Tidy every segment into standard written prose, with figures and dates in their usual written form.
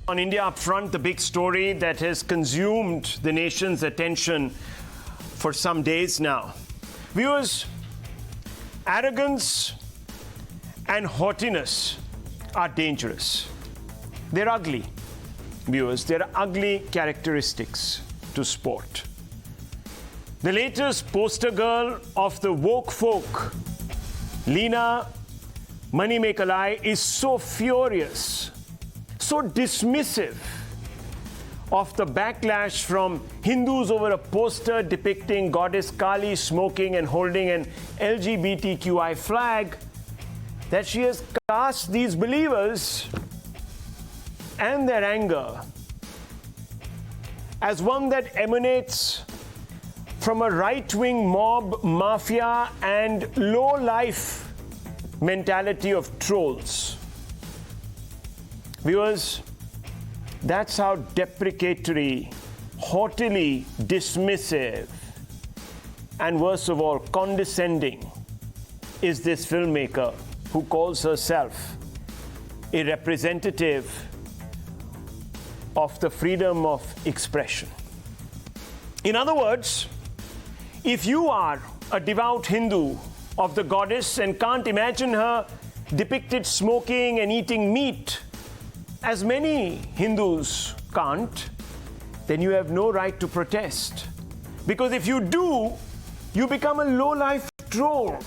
On India Upfront, the big story that has consumed the nation's attention for some days now. Viewers, arrogance and haughtiness are dangerous. They're ugly, viewers. They're ugly characteristics to sport. The latest poster girl of the woke folk, Leena Manimekalai, is so furious, so dismissive of the backlash from Hindus over a poster depicting goddess Kaali smoking and holding an LGBTQI flag that she has cast these believers and their anger as one that emanates from a right-wing mob, mafia and low-life mentality of trolls. Viewers, that's how deprecatory, haughtily dismissive, and worst of all, condescending is this filmmaker who calls herself a representative of the freedom of expression. In other words, if you are a devout Hindu of the goddess and can't imagine her depicted smoking and eating meat, as many Hindus can't, then you have no right to protest. Because if you do, you become a low-life troll.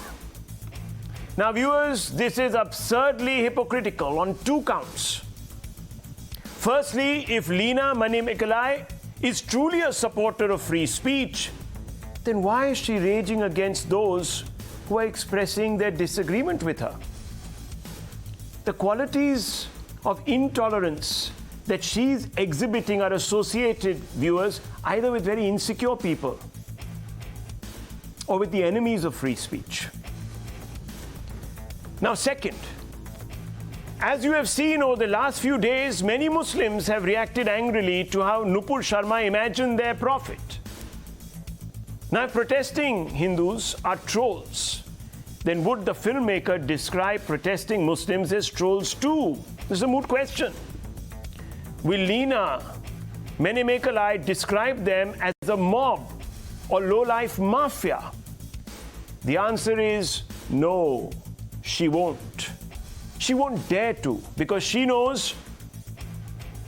Now, viewers, this is absurdly hypocritical on two counts. Firstly, if Leena Manimekalai is truly a supporter of free speech, then why is she raging against those who are expressing their disagreement with her? The qualities of intolerance that she's exhibiting are associated, viewers, either with very insecure people or with the enemies of free speech. Now, second, as you have seen over the last few days, many Muslims have reacted angrily to how Nupur Sharma imagined their prophet. Now, if protesting Hindus are trolls, then would the filmmaker describe protesting Muslims as trolls too? This is a moot question. Will Leena Manimekalai describe them as a mob or low-life mafia? The answer is no, she won't. She won't dare to, because she knows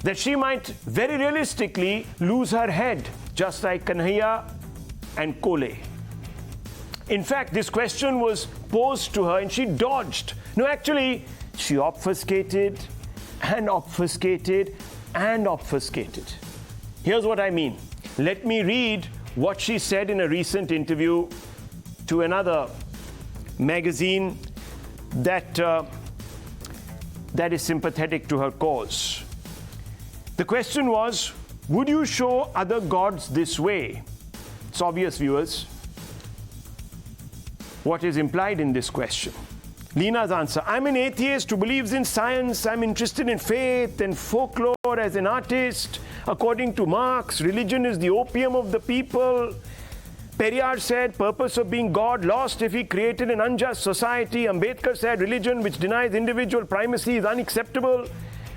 that she might very realistically lose her head, just like Kanhaiya and Kole. In fact, this question was posed to her and she dodged. No, actually, she obfuscated and obfuscated and obfuscated. Here's what I mean. Let me read what she said in a recent interview to another magazine that is sympathetic to her cause. The question was, would you show other gods this way? It's obvious, viewers, what is implied in this question. Leena's answer: I'm an atheist who believes in science. I'm interested in faith and folklore as an artist. According to Marx, religion is the opium of the people. Periyar said, purpose of being God lost if he created an unjust society. Ambedkar said, religion which denies individual primacy is unacceptable.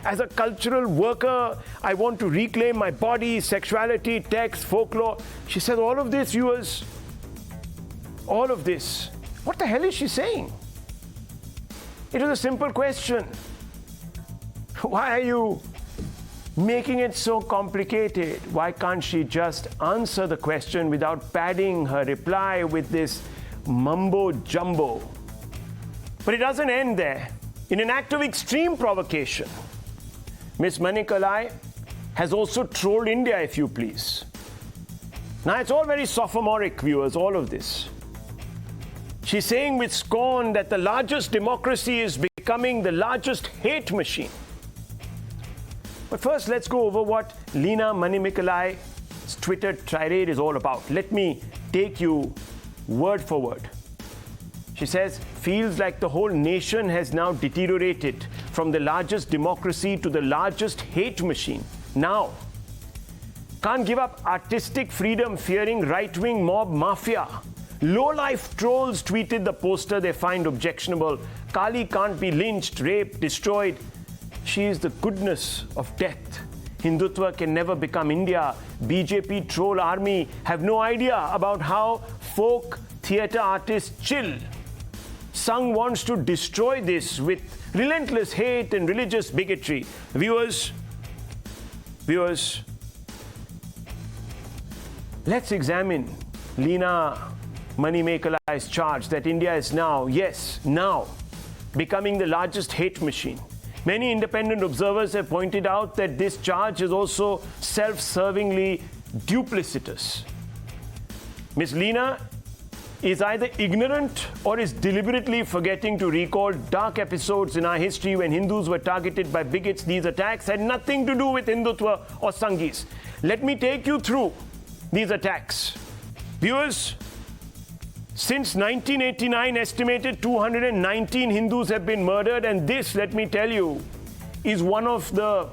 As a cultural worker, I want to reclaim my body, sexuality, text, folklore. She said all of this, viewers, all of this. What the hell is she saying? It was a simple question. Why are you making it so complicated? Why can't she just answer the question without padding her reply with this mumbo jumbo? But it doesn't end there. In an act of extreme provocation, Miss Manimekalai has also trolled India, if you please. Now, it's all very sophomoric, viewers, all of this. She's saying with scorn that the largest democracy is becoming the largest hate machine. But first, let's go over what Leena Manimekalai's Twitter tirade is all about. Let me take you word for word. She says, feels like the whole nation has now deteriorated from the largest democracy to the largest hate machine. Now, can't give up artistic freedom fearing right-wing mob mafia. Low-life trolls tweeted the poster they find objectionable. Kaali can't be lynched, raped, destroyed. She is the goodness of death. Hindutva can never become India. BJP troll army have no idea about how folk theatre artists chill. Sangh wants to destroy this with relentless hate and religious bigotry. Viewers, let's examine Leena Manimekalai's charge that India is now, yes, now, becoming the largest hate machine. Many independent observers have pointed out that this charge is also self-servingly duplicitous. Ms. Leena is either ignorant or is deliberately forgetting to recall dark episodes in our history when Hindus were targeted by bigots. These attacks had nothing to do with Hindutva or Sanghis. Let me take you through these attacks. Viewers, since 1989, estimated 219 Hindus have been murdered, and this, let me tell you, is one of the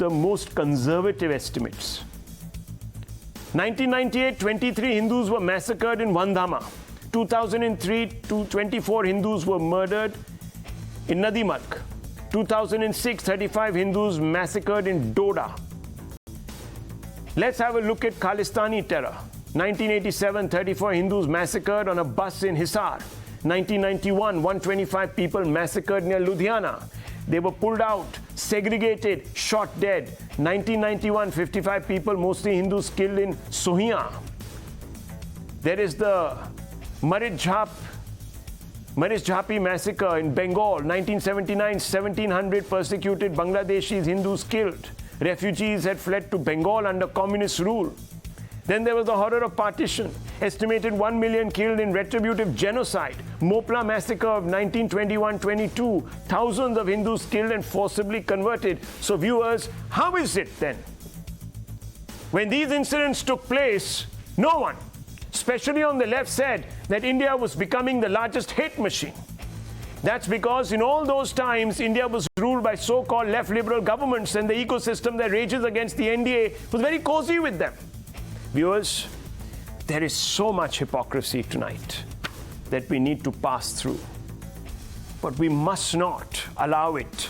most conservative estimates. 1998, 23 Hindus were massacred in Vandhama. 2003, 24 Hindus were murdered in Nadimarg. 2006, 35 Hindus massacred in Doda. Let's have a look at Khalistani terror. 1987, 34 Hindus massacred on a bus in Hisar. 1991, 125 people massacred near Ludhiana. They were pulled out, segregated, shot dead. 1991, 55 people, mostly Hindus, killed in Sohiya. There is the Marizjhapi massacre in Bengal. 1979, 1,700 persecuted Bangladeshis, Hindus killed. Refugees had fled to Bengal under communist rule. Then there was the horror of partition. Estimated 1 million killed in retributive genocide. Mopla massacre of 1921-22. Thousands of Hindus killed and forcibly converted. So viewers, how is it then? When these incidents took place, no one, especially on the left, said that India was becoming the largest hate machine. That's because in all those times, India was ruled by so-called left liberal governments, and the ecosystem that rages against the NDA was very cozy with them. Viewers, there is so much hypocrisy tonight that we need to pass through. But we must not allow it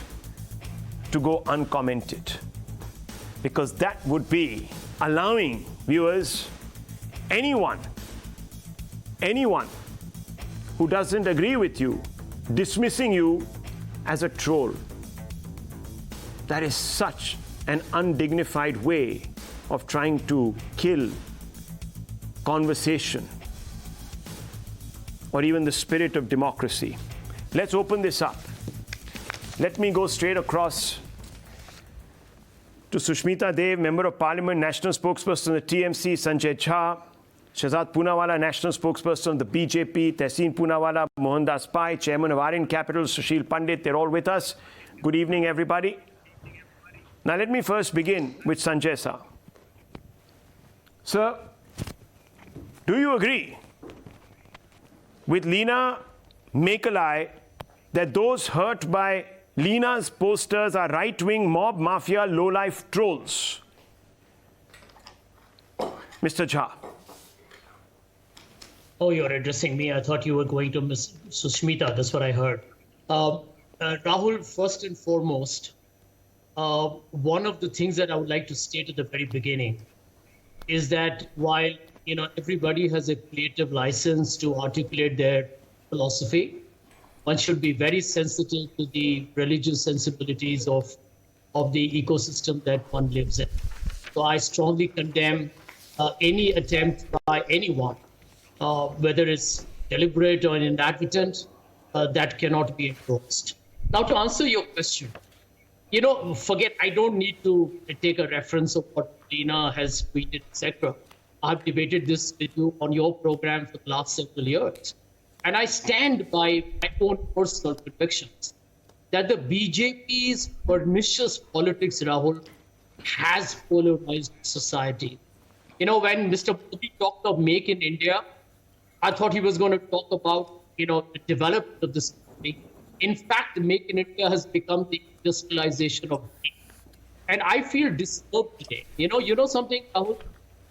to go uncommented, because that would be allowing, viewers, anyone who doesn't agree with you, dismissing you as a troll. That is such an undignified way of trying to kill conversation or even the spirit of democracy. Let's open this up. Let me go straight across to Sushmita Dev, Member of Parliament, National Spokesperson of the TMC, Sanjay Jha, Shehzad Poonawala, National Spokesperson of the BJP, Tehseen Poonawala, Mohandas Pai, Chairman of Aryan Capital, Sushil Pandit, they're all with us. Good evening, everybody. Now let me first begin with Sanjay sir. Sir, do you agree with Leena Manimekalai that those hurt by Leena's posters are right-wing mob mafia low-life trolls? Mr. Jha. Oh, you're addressing me. I thought you were going to Miss Sushmita. That's what I heard. Rahul, first and foremost, one of the things that I would like to state at the very beginning is that while everybody has a creative license to articulate their philosophy, one should be very sensitive to the religious sensibilities of the ecosystem that one lives in. So I strongly condemn any attempt by anyone, whether it's deliberate or inadvertent, that cannot be endorsed. Now, to answer your question, forget, I don't need to take a reference of what Leena has tweeted, etc. I've debated this with you on your program for the last several years. And I stand by my own personal convictions that the BJP's pernicious politics, Rahul, has polarized society. When Mr. Modi talked of Make in India, I thought he was going to talk about, the development of this country. In fact, Make in India has become the industrialization of India. And I feel disturbed today. You know something, Rahul?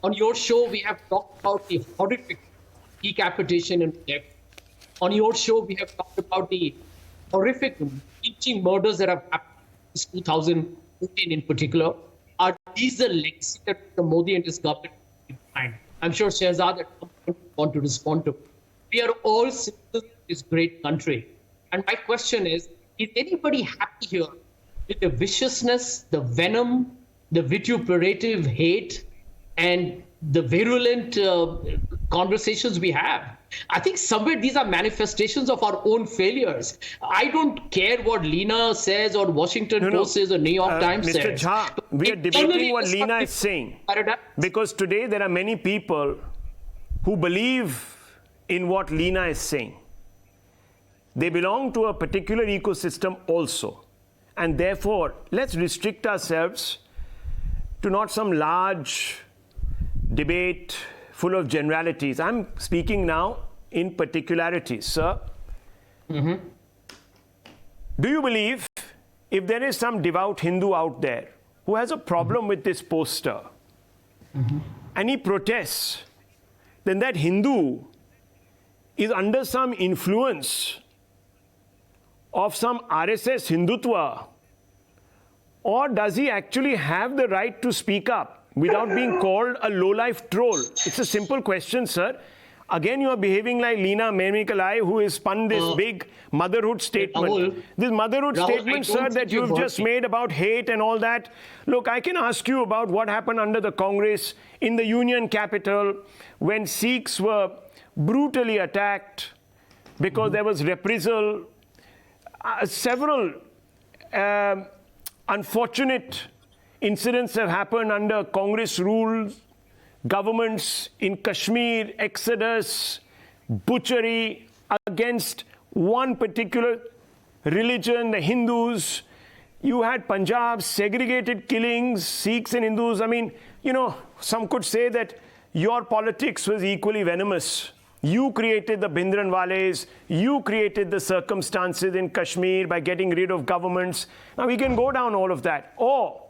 On your show, we have talked about the horrific decapitation and death. On your show, we have talked about the horrific lynching murders that have happened. since 2014 in particular. Are these the legacy that Mr. Modi and his government behind? I'm sure Shehzad at some point want to respond to. We are all citizens of this great country. And my question is anybody happy here with the viciousness, the venom, the vituperative hate, and the virulent conversations we have? I think somewhere these are manifestations of our own failures. I don't care what Leena says or Washington Post says or New York Times Mr. says. Jha, we are debating what Leena is saying. Because today there are many people who believe in what Leena is saying. They belong to a particular ecosystem also. And therefore, let's restrict ourselves to not some large debate full of generalities. I'm speaking now in particularities, sir. Do you believe if there is some devout Hindu out there who has a problem with this poster and he protests, then that Hindu is under some influence of some RSS Hindutva, or does he actually have the right to speak up without being called a low-life troll? It's a simple question, sir. Again, you are behaving like Leena Manimekalai, who has spun this big motherhood statement. Rahul, This motherhood statement, sir, that you've just me. made about hate and all that. Look, I can ask you about what happened under the Congress in the Union capital when Sikhs were brutally attacked because there was reprisal. Several unfortunate incidents have happened under Congress rule, governments in Kashmir, exodus, butchery against one particular religion, the Hindus. You had Punjab, segregated killings, Sikhs and Hindus. I mean, you know, some could say that your politics was equally venomous. You created the Bhindranwales, you created the circumstances in Kashmir by getting rid of governments. Now we can go down all of that. Or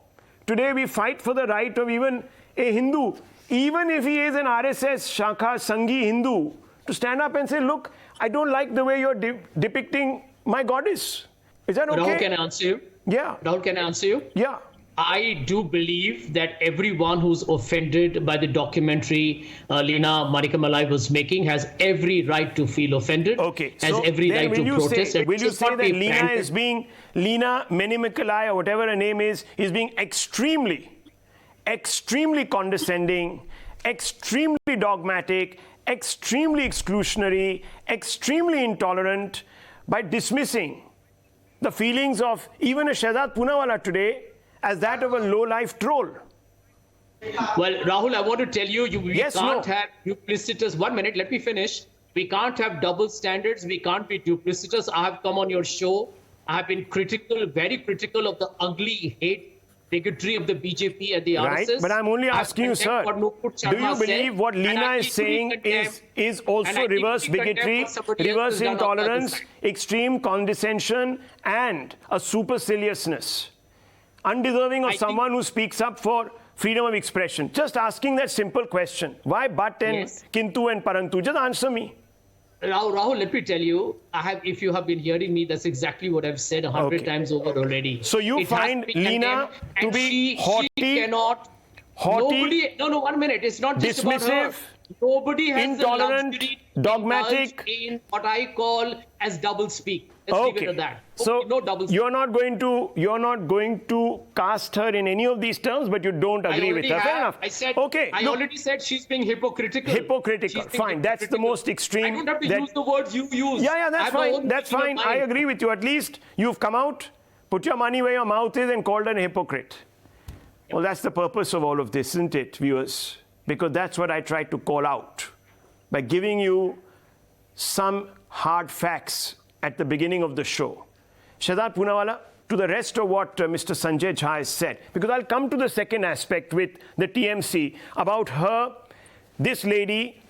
today we fight for the right of even a Hindu, even if he is an RSS Shakha Sanghi Hindu, to stand up and say, look, I don't like the way you're depicting my goddess. Is that okay? Rahul, can I answer you? Yeah. Rahul, can I answer you? Yeah. I do believe that everyone who's offended by the documentary Leena Manimekalai was making has every right to feel offended. Okay. Has so every right to protest. Will you say that Leena Manimekalai, or whatever her name is being extremely condescending, extremely dogmatic, extremely exclusionary, extremely intolerant by dismissing the feelings of even a Shehzad Poonawala today as that of a low-life troll? Well, Rahul, I want to tell you, we Yes, can't no. have duplicitous. 1 minute, let me finish. We can't have double standards. We can't be duplicitous. I have come on your show. I have been critical, very critical of the ugly hate, bigotry of the BJP and the Right, RSS. but I'm only asking you, sir, what Nupur do you Sharma believe said, what and Leena I is saying equally is and also I reverse equally condemn bigotry, what somebody else reverse has done on the other intolerance, side. extreme condescension, and a superciliousness, undeserving of I someone who speaks up for freedom of expression? Just asking that simple question. Why but and Yes. kintu and parantu? Just answer me. Rahul, let me tell you, if you have been hearing me, that's exactly what I've said 100 Okay. times over already. So you It has find be Leena condemned, to and be haughty, she cannot. haughty, No, 1 minute. It's not just about her. dismissive, Nobody has intolerant, the luxury to dogmatic. indulge in what I call as double speak. Let's leave it at that. So no double speak. you're not going to cast her in any of these terms, but you don't agree with her. Fair enough. I said. Okay. I look, already said she's being hypocritical. hypocritical. She's being Fine. That's the hypocritical. most extreme. I don't have to that- use the words you use. Yeah, I that's have my fine. own That's thinking fine. of I mine. agree with you. At least you've come out, put your money where your mouth is, and called her a hypocrite. Well, that's the purpose of all of this, isn't it, viewers? Because that's what I tried to call out by giving you some hard facts at the beginning of the show. Shehzad Poonawala, to the rest of what Mr. Sanjay Jha has said, because I'll come to the second aspect with the TMC about her, this lady,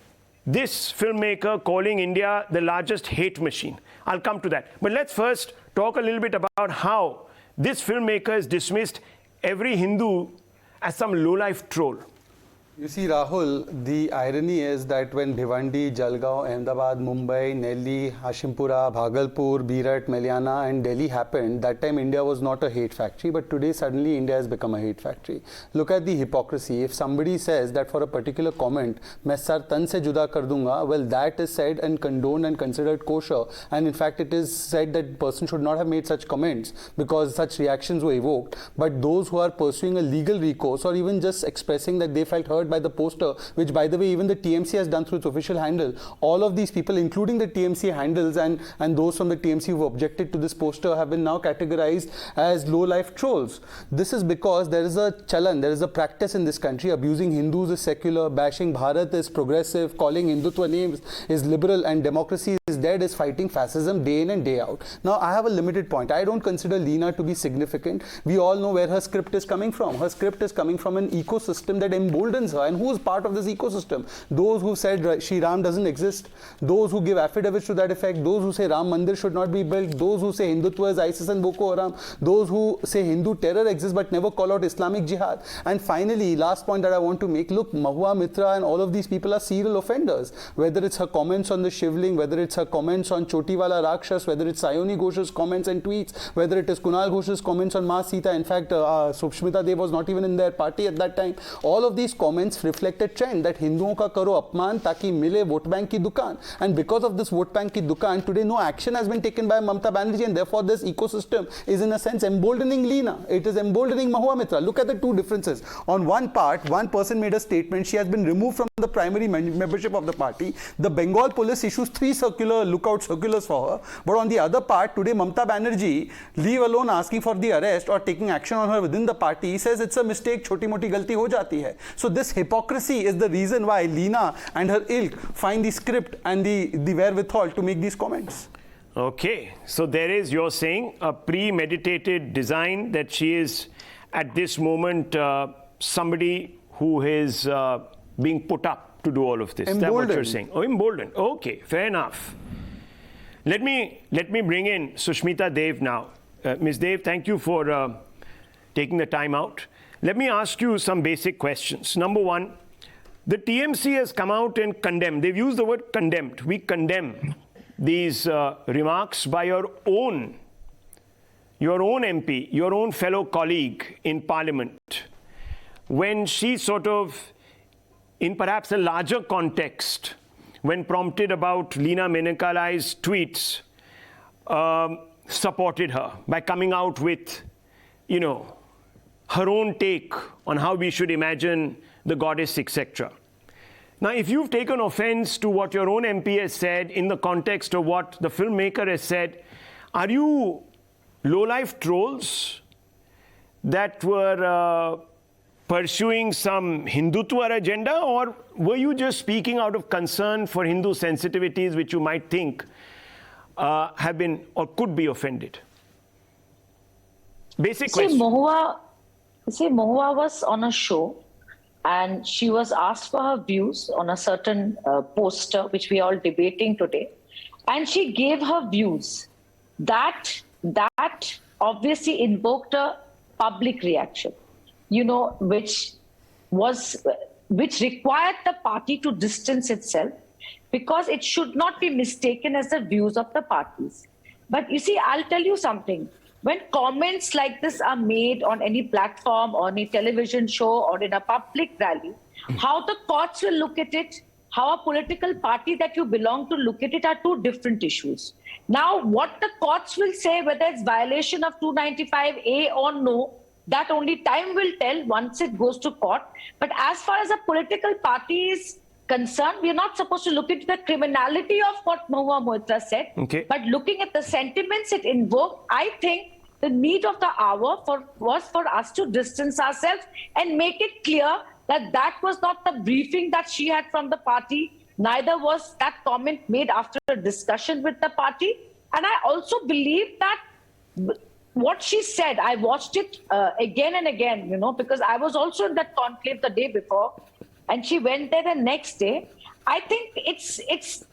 this filmmaker calling India the largest hate machine. I'll come to that. But let's first talk a little bit about how this filmmaker has dismissed every Hindu as some low-life troll. You see, Rahul, the irony is that when Bhiwandi, Jalgaon, Ahmedabad, Mumbai, Delhi, Hashimpura, Bhagalpur, Meerut, Meliana and Delhi happened, that time India was not a hate factory, but today suddenly India has become a hate factory. Look at the hypocrisy. If somebody says that for a particular comment, मैं sir तन से जुदा कर दूंगा, well, that is said and condoned and considered kosher. And in fact, it is said that person should not have made such comments because such reactions were evoked. But those who are pursuing a legal recourse or even just expressing that they felt hurt by the poster, which by the way even the TMC has done through its official handle, all of these people including the TMC handles and those from the TMC who objected to this poster have been now categorized as low-life trolls. This is because there is a chalan, there is a practice in this country. Abusing Hindus is secular, bashing Bharat is progressive, calling Hindutva names is liberal, and democracy is dead is fighting fascism day in and day out. Now I have a limited point. I don't consider Leena to be significant. We all know where her script is coming from. Her script is coming from an ecosystem that emboldens her. And who is part of this ecosystem? Those who said Shri Ram doesn't exist, those who give affidavits to that effect, those who say Ram Mandir should not be built, those who say Hindutva is ISIS and Boko Haram, those who say Hindu terror exists but never call out Islamic jihad. And finally, last point that I want to make, look, Mahua Moitra and all of these people are serial offenders. Whether it's her comments on the Shivling, whether it's her comments on Chotiwala Rakshas, whether it's Sayoni Ghosh's comments and tweets, whether it is Kunal Ghosh's comments on Ma Sita. In fact, Sushmita Dev was not even in their party at that time. All of these comments reflect a trend that Hinduओं का करो अपमान ताकि मिले vote bank की दुकान. And because of this vote bank की दुकान, today no action has been taken by Mamata Banerjee, and therefore this ecosystem is in a sense emboldening Leena. It is emboldening Mahua Moitra. Look at the two differences. On one part, one person made a statement. She has been removed from the primary membership of the party. The Bengal police issues 3 lookout circulars for her. But on the other part, today Mamata Banerjee, leave alone asking for the arrest or taking action on her within the party, says it's a mistake, choti moti galti ho jati hai. So this hypocrisy is the reason why Leena and her ilk find the script and the wherewithal to make these comments. Okay, so there is, you're saying, a premeditated design that she is at this moment somebody who is being put up to do all of this. Is that what you're saying? Oh, emboldened. Okay, fair enough. Let me bring in Sushmita Dev now. Ms. Dev, thank you for taking the time out. Let me ask you some basic questions. Number one, the TMC has come out and condemned. They've used the word condemned. We condemn these remarks by your own MP, your own fellow colleague in Parliament, when she sort of, in perhaps a larger context, when prompted about Leena Manimekalai's tweets, supported her by coming out with, you know, her own take on how we should imagine the goddess, etc. Now, if you've taken offense to what your own MP has said in the context of what the filmmaker has said, are you low-life trolls that were pursuing some Hindutva agenda, or were you just speaking out of concern for Hindu sensitivities which you might think have been or could be offended? Basic question. Mahua was on a show and she was asked for her views on a certain poster which we are all debating today, and she gave her views. That obviously invoked a public reaction, you know, which required the party to distance itself, because it should not be mistaken as the views of the parties. But you see, I'll tell you something. When comments like this are made on any platform, on a television show, or in a public rally, how the courts will look at it, how a political party that you belong to look at it, are two different issues. Now, what the courts will say, whether it's violation of 295A or no, that only time will tell once it goes to court. But as far as a political party is concerned, we are not supposed to look into the criminality of what Mahua Moitra said, but looking at the sentiments it invoked. I think the need of the hour was for us to distance ourselves and make it clear that that was not the briefing that she had from the party. Neither was that comment made after a discussion with the party. And I also believe that what she said, I watched it again and again, you know, because I was also in that conclave the day before, and she went there the next day. I think it's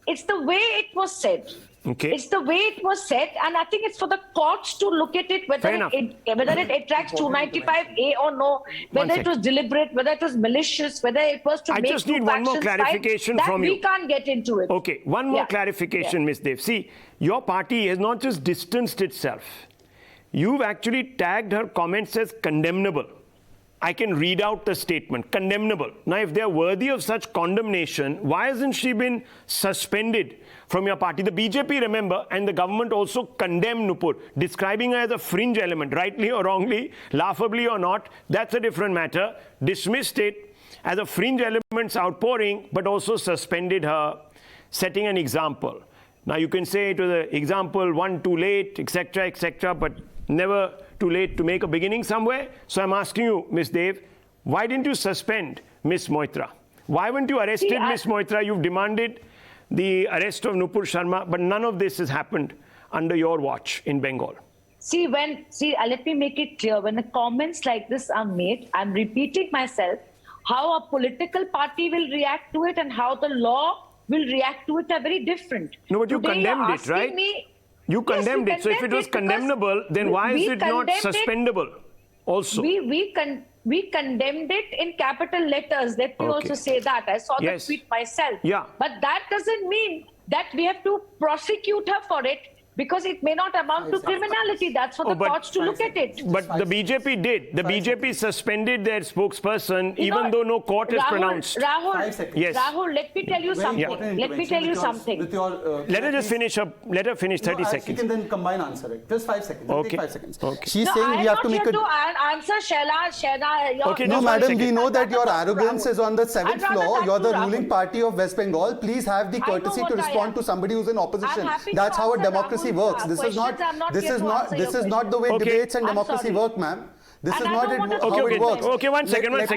it's the way it was said. Okay. It's the way it was said, and I think it's for the courts to look at it, whether it attracts 295A or no, whether it was deliberate, whether it was malicious, whether it was to I make just need one more clarification from you. We can't get into it. Okay, one more clarification, Ms. Dev. See, your party has not just distanced itself. You've actually tagged her comments as condemnable. I can read out the statement, condemnable. Now, if they're worthy of such condemnation, why hasn't she been suspended from your party? The BJP, remember, and the government also condemned Nupur, describing her as a fringe element, rightly or wrongly, laughably or not, that's a different matter. Dismissed it as a fringe element's outpouring, but also suspended her, setting an example. Now, you can say to the example, one too late, etc., but never too late to make a beginning somewhere. So I'm asking you, Ms. Dev, why didn't you suspend Ms. Moitra? Why weren't you arrested, Ms. Moitra? You've demanded the arrest of Nupur Sharma, but none of this has happened under your watch in Bengal. Let me make it clear. When the comments like this are made, I'm repeating myself, how a political party will react to it and how the law will react to it are very different. No, but you condemned it, right? You condemned it. So if it was condemnable, then why is it not suspendable also? We condemned it in capital letters. Let me also say that. I saw the tweet myself. Yeah. But that doesn't mean that we have to prosecute her for it, because it may not amount to criminality. That's for the courts to look at it. But the BJP did. The BJP suspended their spokesperson, even though no court has pronounced. Rahul, let me tell you something. Let me tell you something. Let her just finish up. Let her finish 30 seconds. She can then combine answer it. Just 5 seconds. Okay. Take 5 seconds. Okay. She's saying we have to make a... answer Shehzad. Okay, no, madam, we know that your arrogance is on the 7th floor. You're the ruling party of West Bengal. Please have the courtesy to respond to somebody who's in opposition. That's how a democracy works. This is not the way debates and democracy work, ma'am. This is not how it works. Okay, one second. Let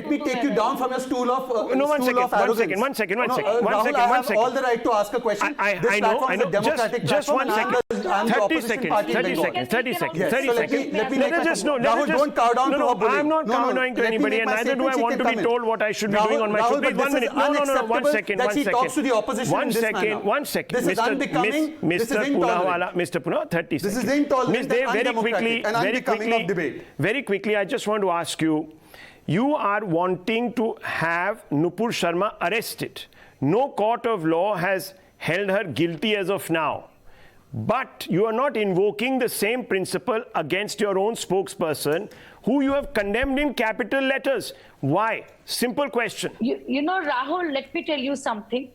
me take you down from your stool of arrogance. One second. Rahul, I have all the right to ask a question. I know. Just 1 second. 30 seconds. Let us just know. Rahul, don't cow down to a bully. I'm not cowing to anybody, and neither do I want to be told what I should be doing on my show. Please, 1 minute. No, 1 second. That she talks to the opposition in this manner. 1 second. This is unbecoming. Mr. Poonawala, Mr. Poonawala, 30 seconds. This is intolerant and undemocratic and unbecoming of debate. Very quickly, I just want to ask you, you are wanting to have Nupur Sharma arrested. No court of law has held her guilty as of now. But you are not invoking the same principle against your own spokesperson, who you have condemned in capital letters. Why? Simple question. You know, Rahul, let me tell you something.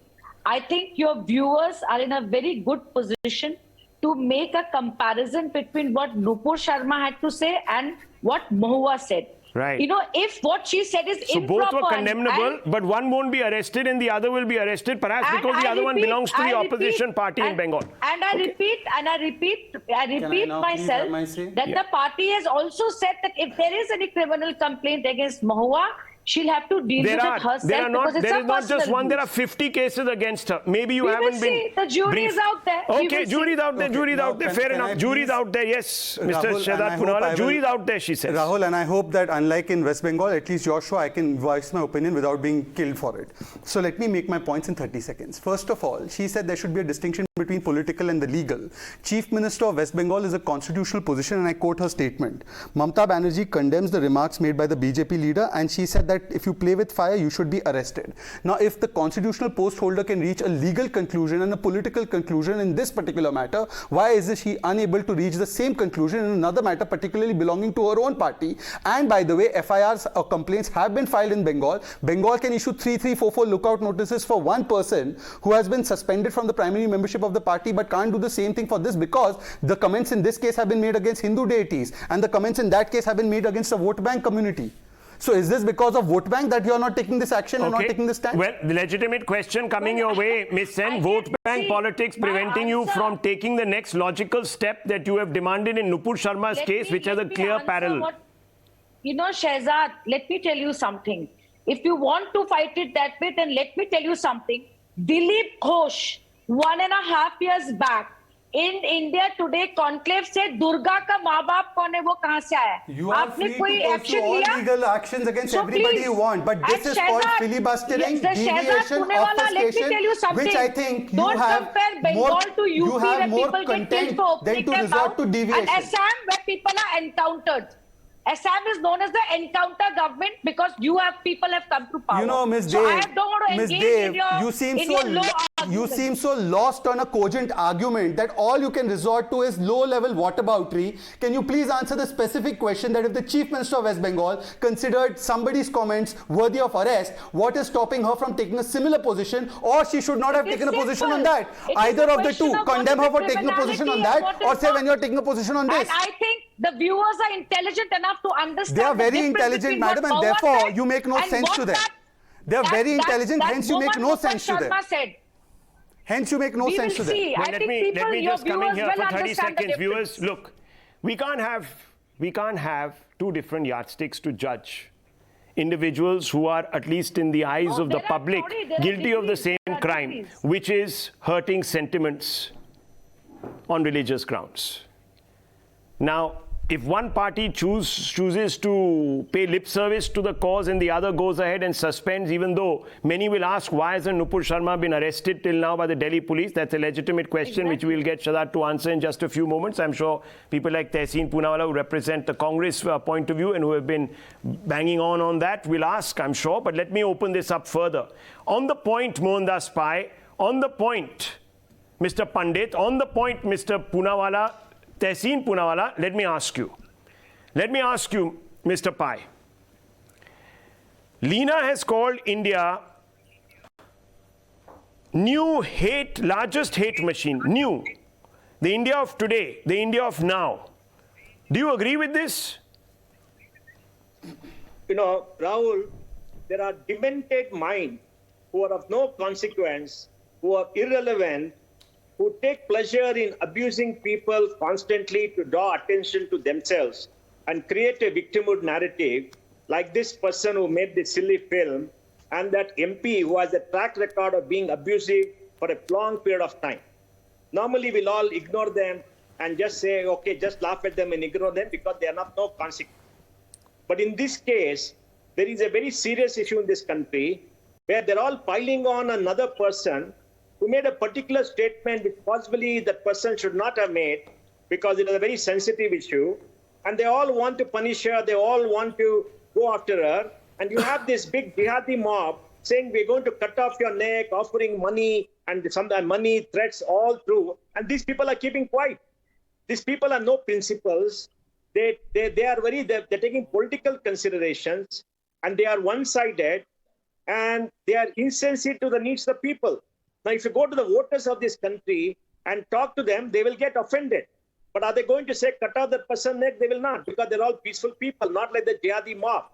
I think your viewers are in a very good position to make a comparison between what Nupur Sharma had to say and what Mahua said. Right. You know, if what she said is improper... So both were condemnable, but one won't be arrested and the other will be arrested, perhaps because the other one belongs to the opposition party in Bengal. And I repeat myself that the party has also said that if there is any criminal complaint against Mahua, she'll have to deal with it herself. There is not just one, there are 50 cases against her. Maybe you haven't been... The jury is out there. Okay, jury's out there, fair enough. Jury's out there, yes. Mr. Shehzad Poonawala, jury's out there, she says. Rahul, and I hope that unlike in West Bengal, at least your show, I can voice my opinion without being killed for it. So let me make my points in 30 seconds. First of all, she said there should be a distinction between political and the legal. Chief Minister of West Bengal is a constitutional position, and I quote her statement. Mamata Banerjee condemns the remarks made by the BJP leader, and she said that if you play with fire, you should be arrested. Now, if the constitutional post holder can reach a legal conclusion and a political conclusion in this particular matter, why is she unable to reach the same conclusion in another matter, particularly belonging to her own party? And by the way, FIRs or complaints have been filed in Bengal. Bengal can issue 3344 lookout notices for one person who has been suspended from the primary membership of the party, but can't do the same thing for this because the comments in this case have been made against Hindu deities and the comments in that case have been made against the vote bank community. So is this because of vote bank that you are not taking this action and not taking this stand? Well, the legitimate question coming your way, Ms. Sen, vote bank politics preventing you from taking the next logical step that you have demanded in Nupur Sharma's case, which has a clear parallel. You know, Shehzad, let me tell you something. If you want to fight it that way, then let me tell you something. Dilip Ghosh, 1.5 years back, in India today conclave से दुर्गा का माँ बाप कौन है वो कहाँ से आया है? You are आपने free कोई to एक्शन pursue all लिया? legal actions against everybody you want, but this is called filibustering, deviation, obfuscation, which I think you have more content than to resort to deviation. And Assam, where people are encountered. Assam is known as the encounter government because people have come to power. You know, Ms. Dev, so I don't want to engage in your, you seem so lost on a cogent argument that all you can resort to is low-level whataboutery. Can you please answer the specific question that if the Chief Minister of West Bengal considered somebody's comments worthy of arrest, what is stopping her from taking a similar position, or she should not have taken a position on that? Either of the two, condemn her for taking a position on that, or say when you're taking a position on this. And I think the viewers are intelligent enough to understand. They are very intelligent, madam, and therefore you make no sense to them. They are very intelligent, hence you make no sense to them. Hence you make no sense to them. Well, let me just come in here for 30 seconds, viewers. Look, we can't have two different yardsticks to judge individuals who are, at least in the eyes of the public, guilty of the same crime, which is hurting sentiments on religious grounds. Now, if one party chooses to pay lip service to the cause and the other goes ahead and suspends, even though many will ask why hasn't Nupur Sharma been arrested till now by the Delhi police, that's a legitimate question which we'll get Shehzad to answer in just a few moments. I'm sure people like Tehseen Poonawala, who represent the Congress point of view and who have been banging on that, will ask, I'm sure. But let me open this up further. On the point, Mohandas Pai, on the point, Mr. Pandit, on the point, Mr. Poonawala, Tehseen Poonawala, let me ask you, Mr. Pai. Leena has called India largest hate machine, new. The India of today, the India of now. Do you agree with this? You know, Rahul, there are demented minds who are of no consequence, who are irrelevant, who take pleasure in abusing people constantly to draw attention to themselves and create a victimhood narrative, like this person who made this silly film and that MP who has a track record of being abusive for a long period of time. Normally, we'll all ignore them and just say, okay, just laugh at them and ignore them because they are not no consequence. But in this case, there is a very serious issue in this country where they're all piling on another person who made a particular statement which possibly that person should not have made because it is a very sensitive issue. And they all want to punish her. They all want to go after her. And you have this big jihadi mob saying, we're going to cut off your neck, offering money and some money threats all through. And these people are keeping quiet. These people are no principles. They're taking political considerations and they are one-sided and they are insensitive to the needs of the people. Now, if you go to the voters of this country and talk to them, they will get offended. But are they going to say, cut off that person's neck? They will not, because they're all peaceful people, not like the jihadi mob.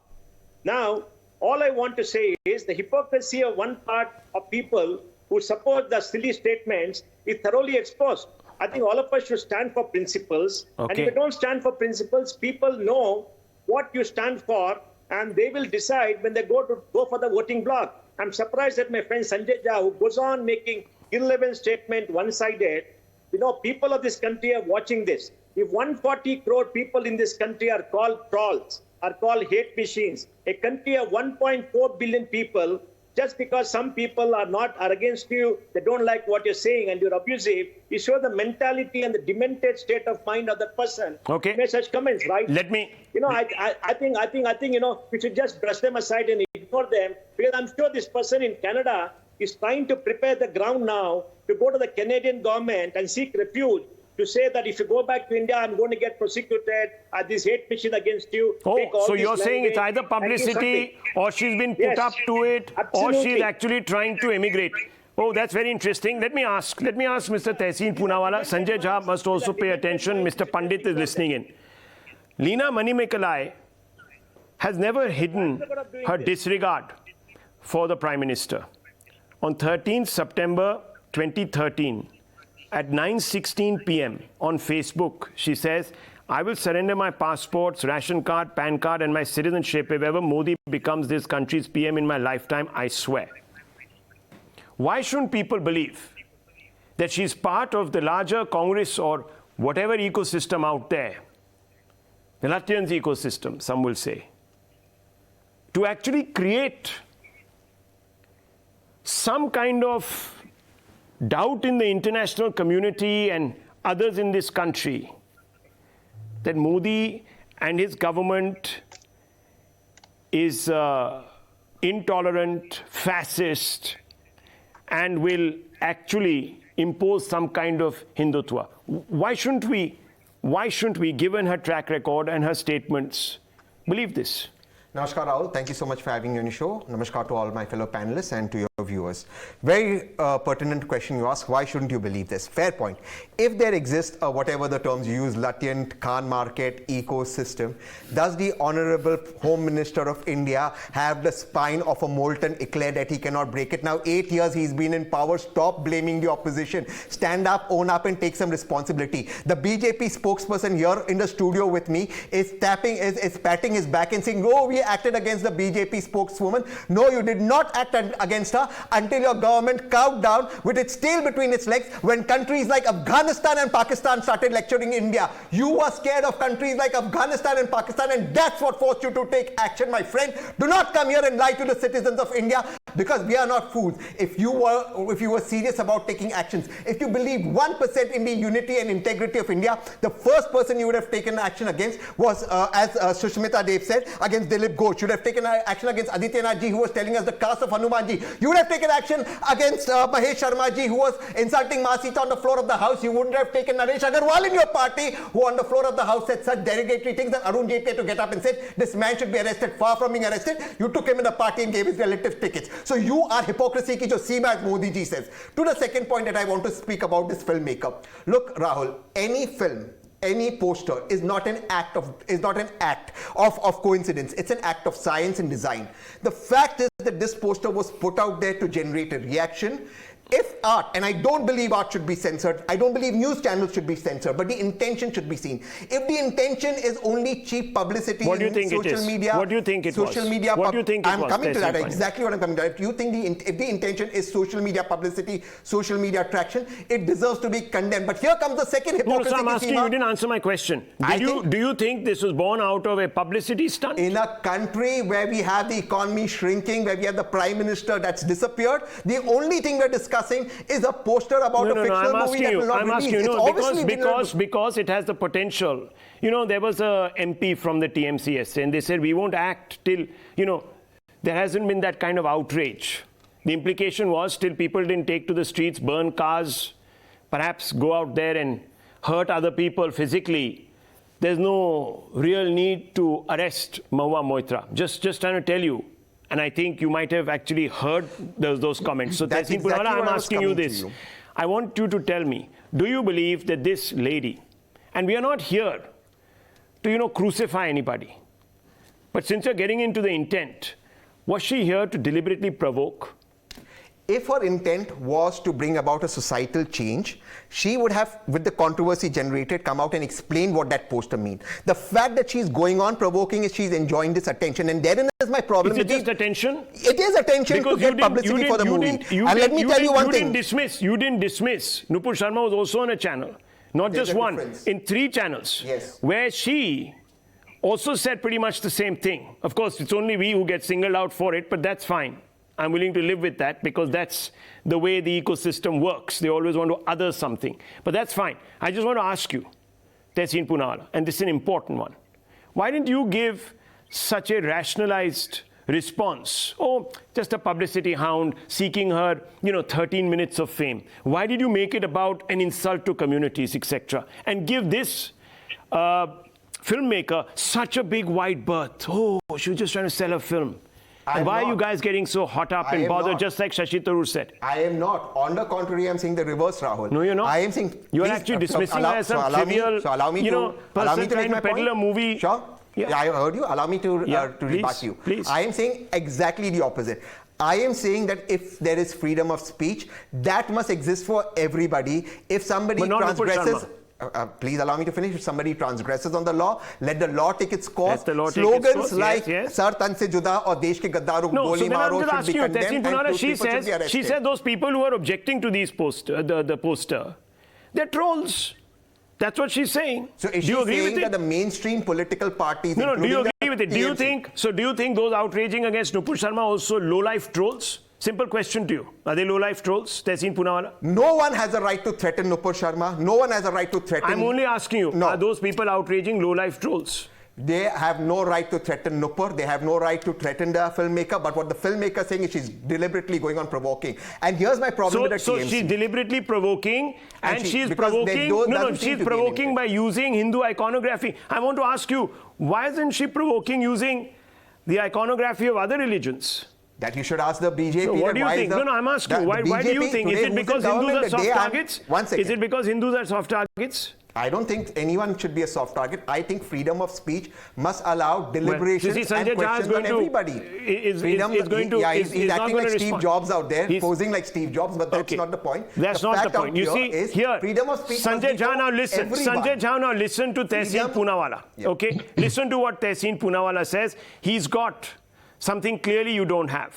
Now, all I want to say is the hypocrisy of one part of people who support the silly statements is thoroughly exposed. I think all of us should stand for principles. Okay. And if you don't stand for principles, people know what you stand for, and they will decide when they go for the voting block. I'm surprised that my friend Sanjay Jha, who goes on making irrelevant statement one-sided. You know, people of this country are watching this. If 140 crore people in this country are called trolls, are called hate machines, a country of 1.4 billion people, just because some people are against you, they don't like what you're saying and you're abusive, you show the mentality and the demented state of mind of the person. Okay. Make such comments, right? Let me. You know, I think you know, we should just brush them aside and ignore them, because I'm sure this person in Canada is trying to prepare the ground now to go to the Canadian government and seek refuge to say that if you go back to India, I'm going to get prosecuted at this hate machine against you. Oh, so you're saying it's either publicity or she's been put up to it, absolutely. or she's actually trying to emigrate. Oh, that's very interesting. Let me ask Mr. Tehseen Poonawala. Sanjay Jha must also pay attention. Mr. Pandit is listening in. Leena Manimekalai has never hidden her disregard for the Prime Minister. On 13th September 2013, at 9:16 p.m. on Facebook, she says, I will surrender my passports, ration card, PAN card, and my citizenship if ever Modi becomes this country's PM in my lifetime, I swear. Why shouldn't people believe that she's part of the larger Congress or whatever ecosystem out there, the Latvians ecosystem, some will say, to actually create some kind of doubt in the international community and others in this country that Modi and his government is intolerant, fascist, and will actually impose some kind of Hindutva. Why shouldn't we, given her track record and her statements, believe this? Namaskar, Rahul. Thank you so much for having me on your show. Namaskar to all my fellow panelists and to your viewers. Very pertinent question you ask. Why shouldn't you believe this? Fair point. If there exists whatever the terms you use, latent, Khan market, ecosystem, does the Honorable Home Minister of India have the spine of a molten eclair that he cannot break it? Now 8 years he's been in power. Stop blaming the opposition. Stand up, own up and take some responsibility. The BJP spokesperson here in the studio with me is patting his back and saying, oh, we acted against the BJP spokeswoman. No, you did not act against her until your government cowed down with its tail between its legs when countries like Afghanistan and Pakistan started lecturing India. You were scared of countries like Afghanistan and Pakistan, and that's what forced you to take action, my friend. Do not come here and lie to the citizens of India, because we are not fools. If you were serious about taking actions, if you believed 1% in the unity and integrity of India, the first person you would have taken action against was, as Sushmita Dev said, against Dilip Ghosh. You would have taken action against Adityanath ji, who was telling us the caste of Hanuman ji. You would have taken action against Mahesh Sharma ji, who was insulting Masita on the floor of the House. You wouldn't have taken Naresh Agarwal in your party, who on the floor of the House said such derogatory things, and Arun Jaitley had to get up and said, this man should be arrested. Far from being arrested, you took him in the party and gave his relatives tickets. So you are hypocrisy ki jo seema, as Modi ji says. To the second point that I want to speak about, this filmmaker. Look, Rahul, any film, any poster is not an act of coincidence. It's an act of science and design. The fact is that this poster was put out there to generate a reaction. If art, and I don't believe art should be censored, I don't believe news channels should be censored, but the intention should be seen. If the intention is only cheap publicity in social media, what do you think it was? Social media, what do you think it was? I'm coming to that. Exactly what I'm coming to that. If you think if the intention is social media publicity, social media attraction, it deserves to be condemned. But here comes the second hypocrisy. No, so I'm asking you, didn't answer my question. Do you think this was born out of a publicity stunt? In a country where we have the economy shrinking, where we have the prime minister that's disappeared, the only thing we're discussing is a poster about a fictional movie that will not release. Because it has the potential. You know, there was a MP from the TMC yesterday, and they said we won't act till, there hasn't been that kind of outrage. The implication was still people didn't take to the streets, burn cars, perhaps go out there and hurt other people physically. There's no real need to arrest Mahua Moitra. Just trying to tell you. And I think you might have actually heard those comments. So that's exactly Poonawala, I'm asking you this. You. I want you to tell me, do you believe that this lady, and we are not here to, crucify anybody, but since you're getting into the intent, was she here to deliberately provoke? If her intent was to bring about a societal change, she would have, with the controversy generated, come out and explain what that poster means. The fact that she's going on provoking is she's enjoying this attention, and therein is my problem. Is it just attention? It is attention to get publicity for the movie. And let me tell you one thing. You didn't dismiss. Nupur Sharma was also on a channel, not just one, in 3 channels, yes, where she also said pretty much the same thing. Of course, it's only we who get singled out for it, but that's fine. I'm willing to live with that because that's the way the ecosystem works. They always want to other something. But that's fine. I just want to ask you, Tehseen Poonawala, and this is an important one. Why didn't you give such a rationalized response? Oh, just a publicity hound seeking her, 13 minutes of fame. Why did you make it about an insult to communities, etc., and give this filmmaker such a big wide berth? Oh, she was just trying to sell a film. And why are you guys getting so hot up and bothered, just like Shashi Tharoor said? I am not. On the contrary, I'm saying the reverse, Rahul. No, you're not. I am saying... You're actually dismissing her as some trivial, person trying to peddle a movie. Sure. Yeah, I heard you. Allow me to rebut you. Please. I am saying exactly the opposite. I am saying that if there is freedom of speech, that must exist for everybody. If somebody transgresses... Please allow me to finish. If somebody transgresses on the law, let the law take its course. Let the law take Slogans its course, like yes. "Sar tan se juda" or "Desh ke gaddaron ko goli maro" should be condemned. And she said those people who are objecting to these the poster, they're trolls. That's what she's saying. So is she saying that the mainstream political parties? No, do you agree with it? Do you think those outraging against Nupur Sharma are also low-life trolls? Simple question to you. Are they low-life trolls, Tehseen Poonawala? No one has a right to threaten Nupur Sharma. No one has a right to threaten... I'm only asking you, no. Are those people outraging low-life trolls? They have no right to threaten Nupur. They have no right to threaten the filmmaker. But what the filmmaker is saying is she's deliberately going on provoking. And here's my problem with the TMC. So she's deliberately provoking, and she's provoking... she's provoking by using Hindu iconography. I want to ask you, why isn't she provoking using the iconography of other religions? That you should ask the BJP. So what do you think? No, I'm asking you. Why do you think? Is it because Hindus are soft targets? Is it because Hindus are soft targets? I don't think anyone should be a soft target. I think freedom of speech must allow deliberations and questions on everybody. He's acting like Steve Jobs out there, posing like Steve Jobs, but that's not the point. That's not the point. You see, here, freedom of speech. Sanjay Jha, now listen. Sanjay Jha, now listen to Tehseen Poonawala. Okay? Listen to what Tehseen Poonawala says. He's got something clearly you don't have.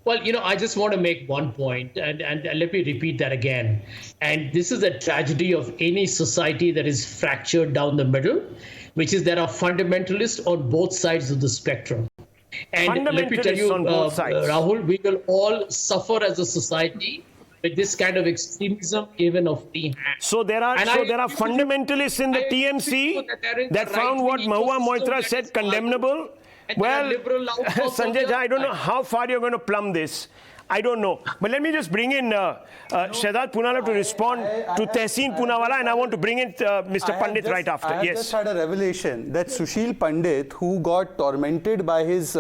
Well, I just want to make one point, and let me repeat that again. And this is a tragedy of any society that is fractured down the middle, which is there are fundamentalists on both sides of the spectrum. And let me tell you, Rahul, we will all suffer as a society with this kind of extremism, even of free hand. So there are fundamentalists in the TMC that found what Mahua Moitra said condemnable. Well, Sanjay Jha, I don't know how far you're going to plumb this. I don't know. But let me just bring in Shehzad Poonawala to respond to Tehseen Poonawala, and I want to bring in Mr. Pandit right after. I just had a revelation that Sushil Pandit, who got tormented by his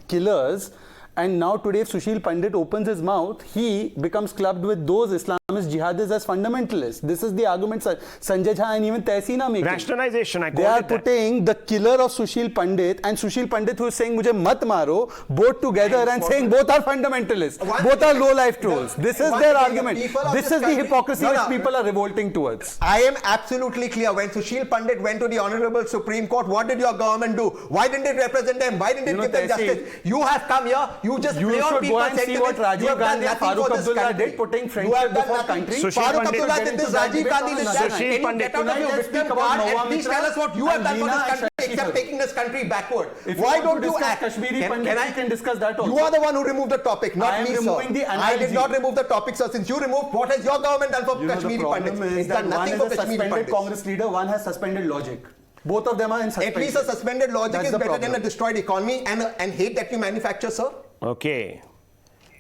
killers, and now today if Sushil Pandit opens his mouth, he becomes clubbed with those Islamist jihadists as fundamentalists. This is the argument Sanjay Jha and even Tehseen are making. Rationalization, I call it. They are putting the killer of Sushil Pandit and Sushil Pandit who is saying mujhe mat maro, both together and saying both are fundamentalists. Both are low-life trolls. This is their argument. This is the hypocrisy which people are revolting towards. I am absolutely clear. When Sushil Pandit went to the Honorable Supreme Court, what did your government do? Why didn't it represent them? Why didn't it give them justice? You have come here. You just play on people's sentiments. You should go and see what Rajiv Gandhi and Farooq Abdullah did, putting friendship before country. Farooq Abdullah did this, Rajiv Gandhi did that. Can you get out of your wisdom card and please tell us what you have done for this country except taking this country backward? Why don't you act? I can discuss that also. You are the one who removed the topic, not me, sir. I did not remove the topic, sir. Since you removed, what has your government done for Kashmiri Pandits? It's done nothing for Kashmiri Pandits. Congress leader, one has suspended logic. Both of them are in suspension. At least a suspended logic is better than a destroyed economy and hate that you manufacture, sir. Okay.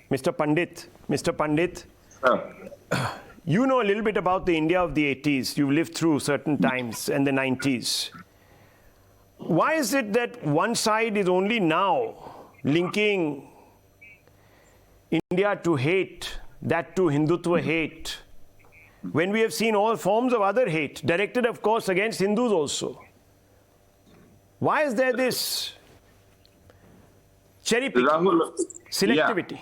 Mr. Pandit, you know a little bit about the India of the 80s. You've lived through certain times and the 90s. Why is it that one side is only now linking India to hate, that to Hindutva hate, when we have seen all forms of other hate, directed, of course, against Hindus also? Why is there this cherry picking, selectivity? Yeah.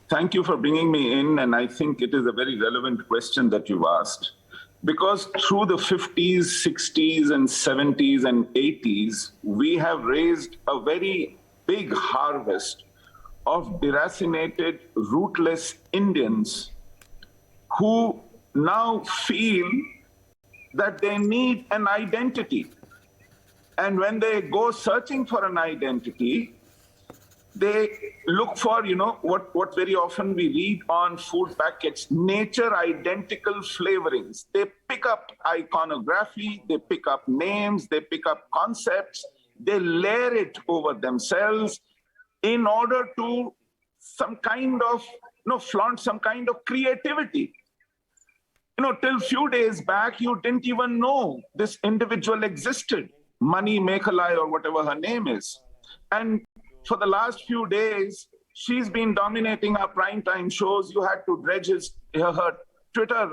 Thank you for bringing me in, and I think it is a very relevant question that you've asked. Because through the 50s, 60s, and 70s and 80s, we have raised a very big harvest of deracinated, rootless Indians who now feel that they need an identity. And when they go searching for an identity, they look for, what very often we read on food packets, nature identical flavorings. They pick up iconography, they pick up names, they pick up concepts, they layer it over themselves in order to flaunt some kind of creativity. Till few days back, you didn't even know this individual existed, Manimekalai or whatever her name is. And for the last few days, she's been dominating our primetime shows. You had to dredge her Twitter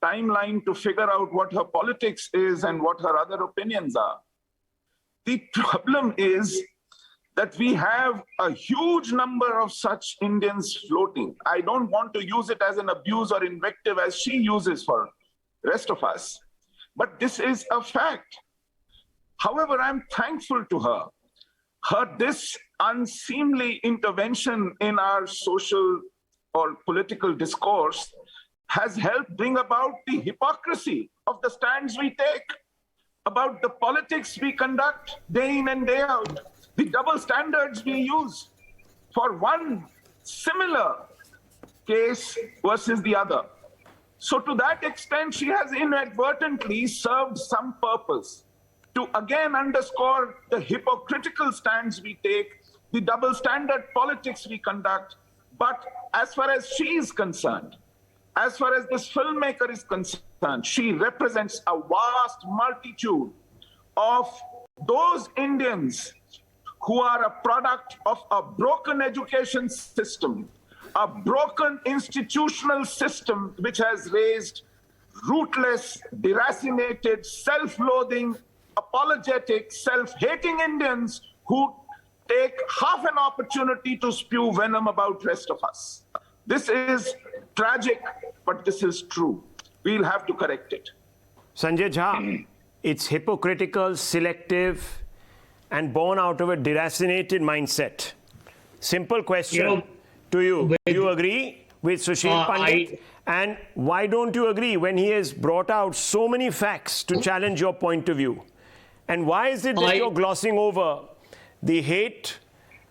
timeline to figure out what her politics is and what her other opinions are. The problem is that we have a huge number of such Indians floating. I don't want to use it as an abuse or invective as she uses for rest of us. But this is a fact. However, I'm thankful to her. This unseemly intervention in our social or political discourse has helped bring about the hypocrisy of the stands we take, about the politics we conduct day in and day out, the double standards we use for one similar case versus the other. So to that extent, she has inadvertently served some purpose to again underscore the hypocritical stands we take, the double standard politics we conduct. But as far as she is concerned, as far as this filmmaker is concerned, she represents a vast multitude of those Indians who are a product of a broken education system, a broken institutional system which has raised rootless, deracinated, self-loathing, apologetic, self-hating Indians who take half an opportunity to spew venom about rest of us. This is tragic, but this is true. We'll have to correct it. Sanjay Jha, it's hypocritical, selective, and born out of a deracinated mindset. Simple question to you. Do you agree with Sushil Pandit? And why don't you agree when he has brought out so many facts to challenge your point of view? And why is it that you're glossing over the hate,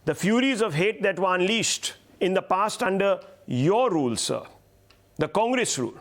the furies of hate that were unleashed in the past under your rule, sir? The Congress rule.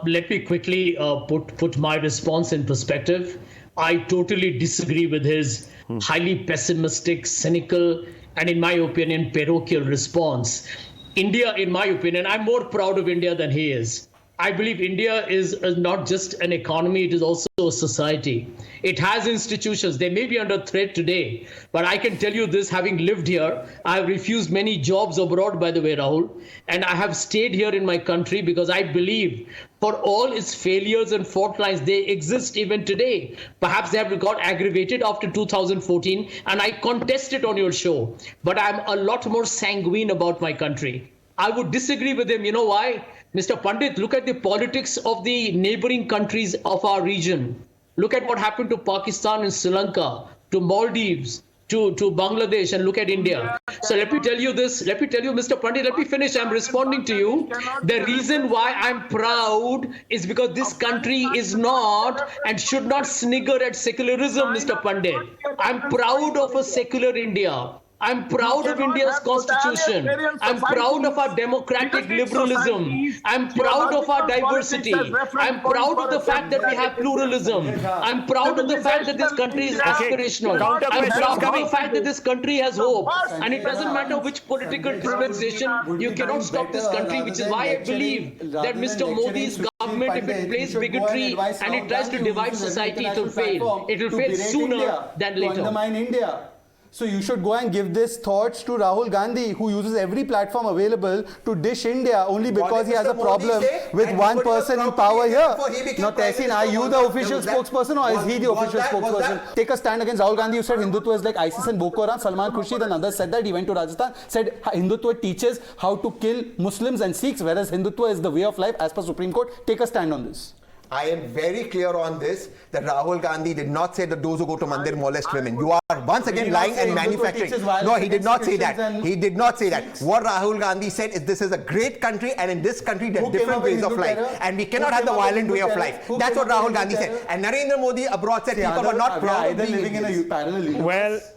Let me quickly put my response in perspective. I totally disagree with his highly pessimistic, cynical, and in my opinion, parochial response. India, in my opinion, I'm more proud of India than he is. I believe India is not just an economy, it is also a society. It has institutions. They may be under threat today, but I can tell you this, having lived here, I have refused many jobs abroad, by the way, Rahul, and I have stayed here in my country because I believe for all its failures and fault lines, they exist even today. Perhaps they have got aggravated after 2014, and I contest it on your show, but I'm a lot more sanguine about my country. I would disagree with him. You know why? Mr. Pandit, look at the politics of the neighboring countries of our region. Look at what happened to Pakistan and Sri Lanka, to Maldives, to Bangladesh, and look at India. So let me tell you this, Mr. Pandit, let me finish. I'm responding to you. The reason why I'm proud is because this country is not and should not snigger at secularism, Mr. Pandit. I'm proud of a secular India. I'm proud of India's constitution. I'm proud of our democratic liberalism. I'm proud of our diversity. I'm proud of the fact that we have pluralism. I'm proud of the fact that this country is aspirational. I'm proud of the fact that this country has hope. And it doesn't matter which political dispensation, you cannot stop this country, which is why I believe that Mr. Modi's government, if it plays bigotry and it tries to divide society, it will fail. It will fail sooner than later. Undermine India. So you should go and give this thoughts to Rahul Gandhi, who uses every platform available to dish India only because he has a problem with one person in power here. Now, Tehseen, are you the official spokesperson or is he the official spokesperson? Take a stand against Rahul Gandhi. You said Hindutva is like ISIS and Boko Haram. Salman Khurshid and others said that. He went to Rajasthan, said Hindutva teaches how to kill Muslims and Sikhs, whereas Hindutva is the way of life as per Supreme Court. Take a stand on this. I am very clear on this, that Rahul Gandhi did not say that those who go to Mandir molest women. You are once again lying and manufacturing. No, he did not say that. He did not say that. What Rahul Gandhi said is this is a great country, and in this country there are different ways of life. And we cannot have the violent way of life. That's what Rahul Gandhi said. And Narendra Modi abroad said people are not proud of being living in a parallel universe.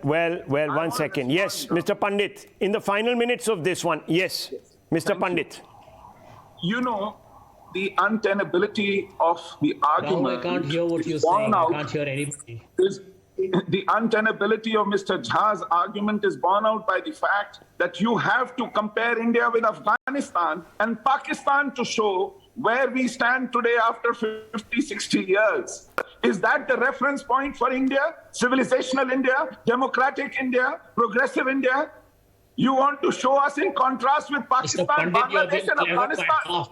Well, one second. Yes, Mr. Pandit, in the final minutes of this one, yes, Mr. Pandit. You know, the untenability of the argument. No, I can't hear what you're saying. I can't hear anybody. The untenability of Mr. Jha's argument is borne out by the fact that you have to compare India with Afghanistan and Pakistan to show where we stand today after 50, 60 years. Is that the reference point for India? Civilizational India, democratic India, progressive India? You want to show us in contrast with Pakistan, Bangladesh, and Afghanistan?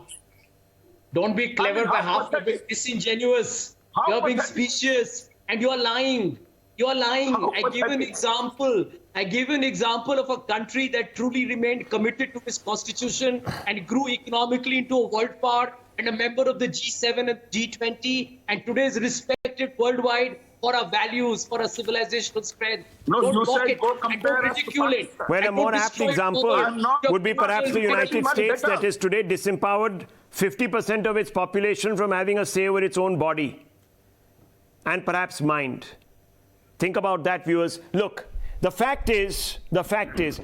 Don't be clever by half of it. Disingenuous. You're being specious, and you're lying. You're lying. I give an example. I give an example of a country that truly remained committed to its constitution and grew economically into a world power and a member of the G7 and G20, and today is respected worldwide for our values, for our civilizational strength. No, Don't you mock said it go and compare don't us to ridicule it. Pakistan. Well, a And more don't apt destroy it example over. would be perhaps the United much States better. that is today disempowered 50% of its population from having a say over its own body and perhaps mind. Think about that, viewers. Look, the fact is,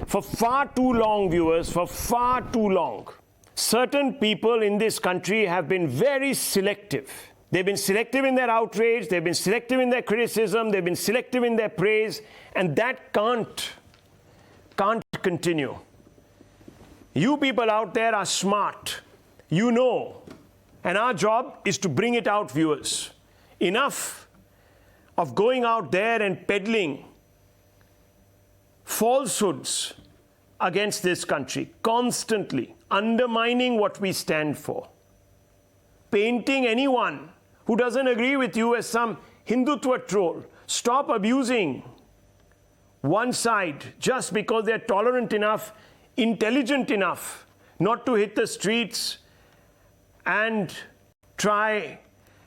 for far too long, viewers, for far too long, certain people in this country have been very selective. They've been selective in their outrage, they've been selective in their criticism, they've been selective in their praise, and that can't continue. You people out there are smart. You know. And our job is to bring it out, viewers. Enough of going out there and peddling falsehoods against this country, constantly undermining what we stand for, painting anyone who doesn't agree with you as some Hindutva troll. Stop abusing one side just because they're tolerant enough, intelligent enough not to hit the streets and try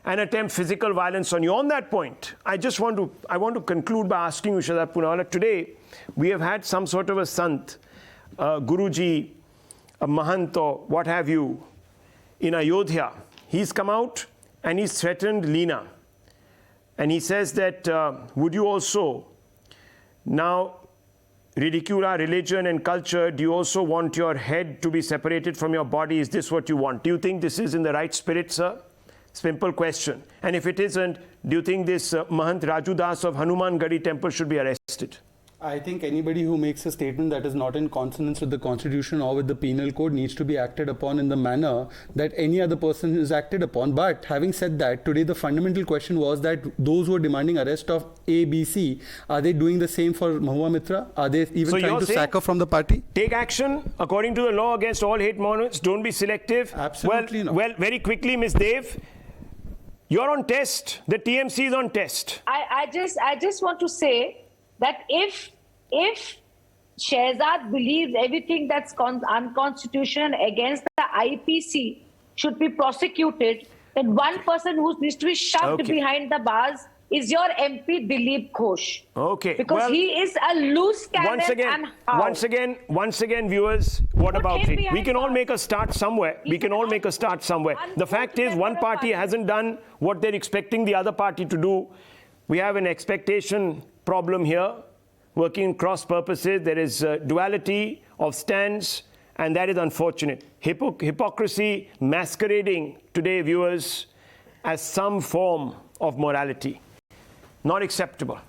and attempt physical violence on you. On that point, I want to conclude by asking you, Shehzad Poonawala, today we have had some sort of a sant, Guruji, a Mahant or what have you, in Ayodhya. He's come out and he's threatened Leena. And he says that, would you also now ridicule our religion and culture? Do you also want your head to be separated from your body? Is this what you want? Do you think this is in the right spirit, sir? Simple question. And if it isn't, do you think this Mahant Raju Das of Hanuman Gadi temple should be arrested? I think anybody who makes a statement that is not in consonance with the constitution or with the penal code needs to be acted upon in the manner that any other person is acted upon. But having said that, today the fundamental question was that those who are demanding arrest of A, B, C, are they doing the same for Mahua Moitra? Are they even trying to sack her from the party? Take action according to the law against all hate monuments. Don't be selective. Absolutely not. Well, very quickly, Ms. Dev, you're on test. The TMC is on test. I just want to say that if Shehzad believes everything that's unconstitutional and against the IPC should be prosecuted, then one person who needs to be shoved behind the bars is your MP Dilip Ghosh. Okay. Because he is a loose cannon. Once again, viewers, what about it? We can all make a start somewhere. The fact is, one party hasn't done what they're expecting the other party to do. We have an expectation problem here, working cross purposes. There is duality of stands, and that is unfortunate. Hypocrisy masquerading today, viewers, as some form of morality. Not acceptable.